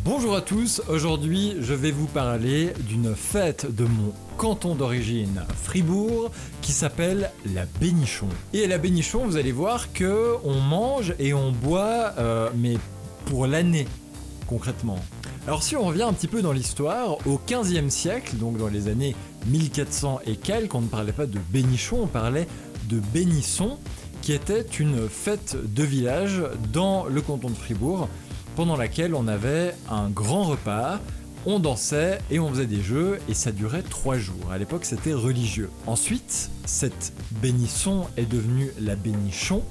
Bonjour à tous, aujourd'hui je vais vous parler d'une fête de mon canton d'origine, Fribourg, qui s'appelle la Bénichon. Et à la Bénichon, vous allez voir que on mange et on boit, mais pour l'année, concrètement. Alors si on revient un petit peu dans l'histoire, au 15e siècle, donc dans les années 1400 et quelques, on ne parlait pas de Bénichon, on parlait de Bénisson, qui était une fête de village dans le canton de Fribourg, pendant laquelle on avait un grand repas, on dansait et on faisait des jeux, et ça durait 3 jours. À l'époque, c'était religieux. Ensuite, cette Bénisson est devenue la Bénichon,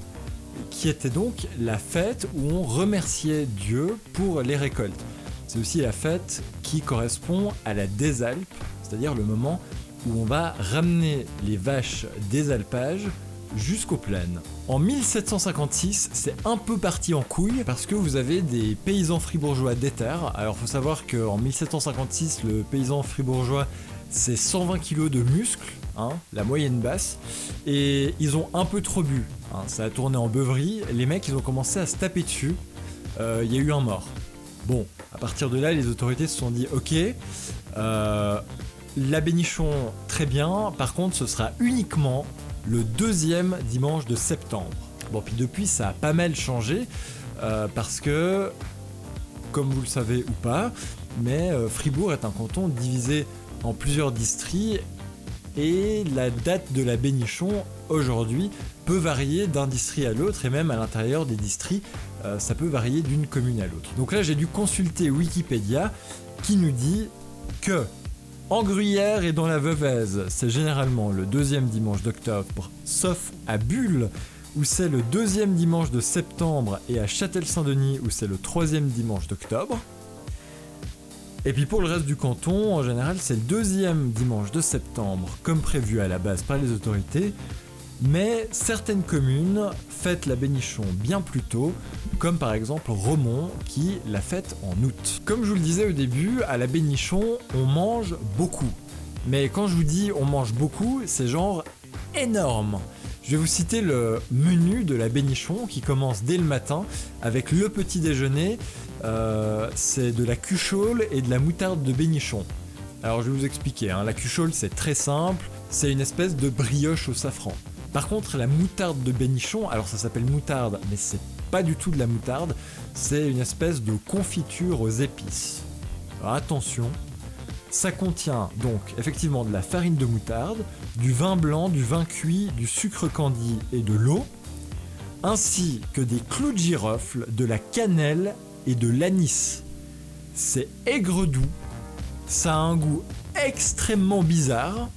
qui était donc la fête où on remerciait Dieu pour les récoltes. C'est aussi la fête qui correspond à la désalpe, c'est-à-dire le moment où on va ramener les vaches des alpages jusqu'aux plaines. En 1756, c'est un peu parti en couille parce que vous avez des paysans fribourgeois déter. Alors faut savoir qu'en 1756, le paysan fribourgeois, c'est 120 kg de muscles, la moyenne basse, et ils ont un peu trop bu. Ça a tourné en beuverie, les mecs ils ont commencé à se taper dessus, il y a eu un mort. Bon, à partir de là, les autorités se sont dit ok, la Bénichon, très bien, par contre ce sera uniquement le 2e dimanche de septembre. Bon, puis depuis, ça a pas mal changé, parce que, comme vous le savez ou pas, mais Fribourg est un canton divisé en plusieurs districts, et la date de la Bénichon, aujourd'hui, peut varier d'un district à l'autre, et même à l'intérieur des districts, ça peut varier d'une commune à l'autre. Donc là, j'ai dû consulter Wikipédia, qui nous dit que en Gruyère et dans la Veuvez, c'est généralement le 2e dimanche d'octobre, sauf à Bulle, où c'est le 2e dimanche de septembre, et à Châtel-Saint-Denis, où c'est le 3e dimanche d'octobre. Et puis pour le reste du canton, en général, c'est le 2e dimanche de septembre, comme prévu à la base par les autorités, mais certaines communes fêtent la Bénichon bien plus tôt, comme par exemple Romont qui la fête en août. Comme je vous le disais au début, à la Bénichon, on mange beaucoup. Mais quand je vous dis on mange beaucoup, c'est genre énorme. Je vais vous citer le menu de la Bénichon qui commence dès le matin avec le petit déjeuner, c'est de la cuchole et de la moutarde de Bénichon. Alors je vais vous expliquer, la cuchole c'est très simple, c'est une espèce de brioche au safran. Par contre, la moutarde de Bénichon, alors ça s'appelle moutarde, mais c'est pas du tout de la moutarde, c'est une espèce de confiture aux épices. Alors attention, ça contient donc effectivement de la farine de moutarde, du vin blanc, du vin cuit, du sucre candi et de l'eau, ainsi que des clous de girofle, de la cannelle et de l'anis. C'est aigre-doux, ça a un goût extrêmement bizarre.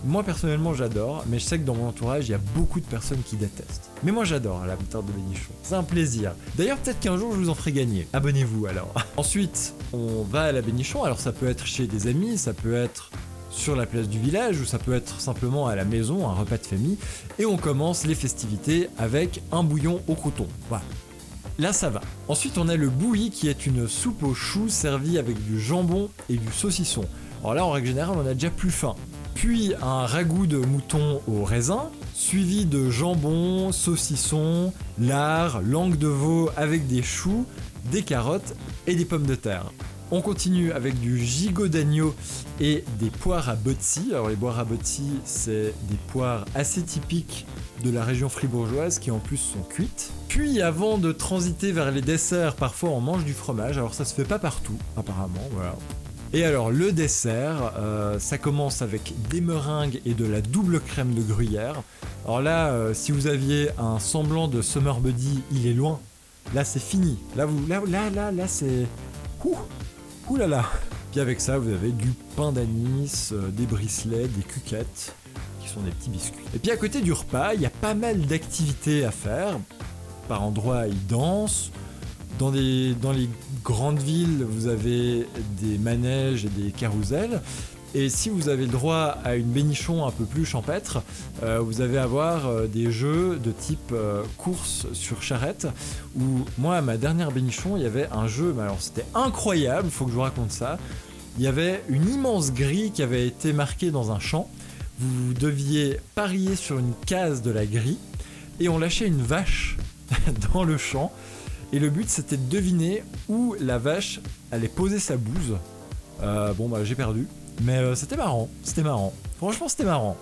Moi personnellement j'adore, mais je sais que dans mon entourage il y a beaucoup de personnes qui détestent. Mais moi j'adore la moutarde de Bénichon, c'est un plaisir. D'ailleurs peut-être qu'un jour je vous en ferai gagner, abonnez-vous alors. Ensuite on va à la Bénichon, alors ça peut être chez des amis, ça peut être sur la place du village, ou ça peut être simplement à la maison, un repas de famille, et on commence les festivités avec un bouillon au croûton, voilà. Là ça va. Ensuite on a le bouilli qui est une soupe aux choux servie avec du jambon et du saucisson. Alors là en règle générale on a déjà plus faim. Puis un ragoût de mouton au raisin, suivi de jambon, saucisson, lard, langue de veau avec des choux, des carottes et des pommes de terre. On continue avec du gigot d'agneau et des poires à botti. Alors les poires à botti, c'est des poires assez typiques de la région fribourgeoise qui en plus sont cuites. Puis avant de transiter vers les desserts, parfois on mange du fromage. Alors ça se fait pas partout, apparemment, voilà. Et alors le dessert, ça commence avec des meringues et de la double crème de gruyère. Alors là, si vous aviez un semblant de Summer Buddy, il est loin. Là c'est fini. Là c'est... Ouh là là. Puis avec ça, vous avez du pain d'anis, des bricelets, des cuquettes, qui sont des petits biscuits. Et puis à côté du repas, il y a pas mal d'activités à faire. Par endroits, ils dansent. Dans les grandes villes, vous avez des manèges et des carousels. Et si vous avez le droit à une Bénichon un peu plus champêtre, vous allez avoir des jeux de type course sur charrette, où moi à ma dernière Bénichon, il y avait un jeu, mais alors c'était incroyable, il faut que je vous raconte ça. Il y avait une immense grille qui avait été marquée dans un champ. Vous deviez parier sur une case de la grille, et on lâchait une vache dans le champ. Et le but c'était de deviner où la vache allait poser sa bouse. Bon bah j'ai perdu, mais c'était marrant, franchement c'était marrant.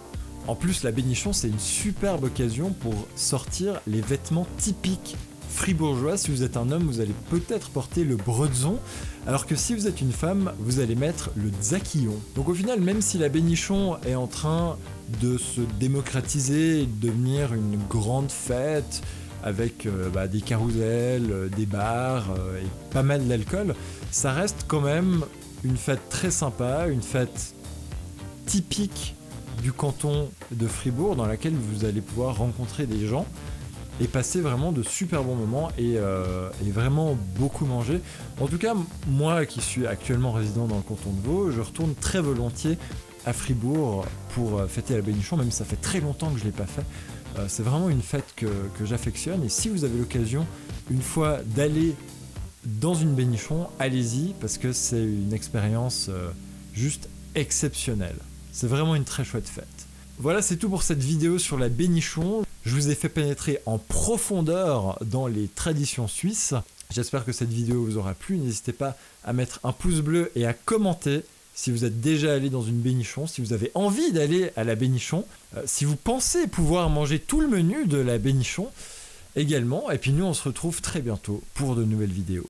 En plus la Bénichon c'est une superbe occasion pour sortir les vêtements typiques fribourgeois. Si vous êtes un homme, vous allez peut-être porter le bredzon, alors que si vous êtes une femme, vous allez mettre le tzakillon. Donc au final, même si la Bénichon est en train de se démocratiser et de devenir une grande fête avec des carousels, des bars et pas mal d'alcool, ça reste quand même une fête très sympa, une fête typique du canton de Fribourg dans laquelle vous allez pouvoir rencontrer des gens et passer vraiment de super bons moments et vraiment beaucoup manger. En tout cas, moi qui suis actuellement résident dans le canton de Vaud, je retourne très volontiers à Fribourg pour fêter la Bénichon, même si ça fait très longtemps que je ne l'ai pas fait. C'est vraiment une fête que j'affectionne, et si vous avez l'occasion une fois d'aller dans une Bénichon, allez-y, parce que c'est une expérience juste exceptionnelle. C'est vraiment une très chouette fête. Voilà, c'est tout pour cette vidéo sur la Bénichon. Je vous ai fait pénétrer en profondeur dans les traditions suisses. J'espère que cette vidéo vous aura plu. N'hésitez pas à mettre un pouce bleu et à commenter si vous êtes déjà allé dans une Bénichon, si vous avez envie d'aller à la Bénichon, si vous pensez pouvoir manger tout le menu de la Bénichon également. Et puis nous, on se retrouve très bientôt pour de nouvelles vidéos.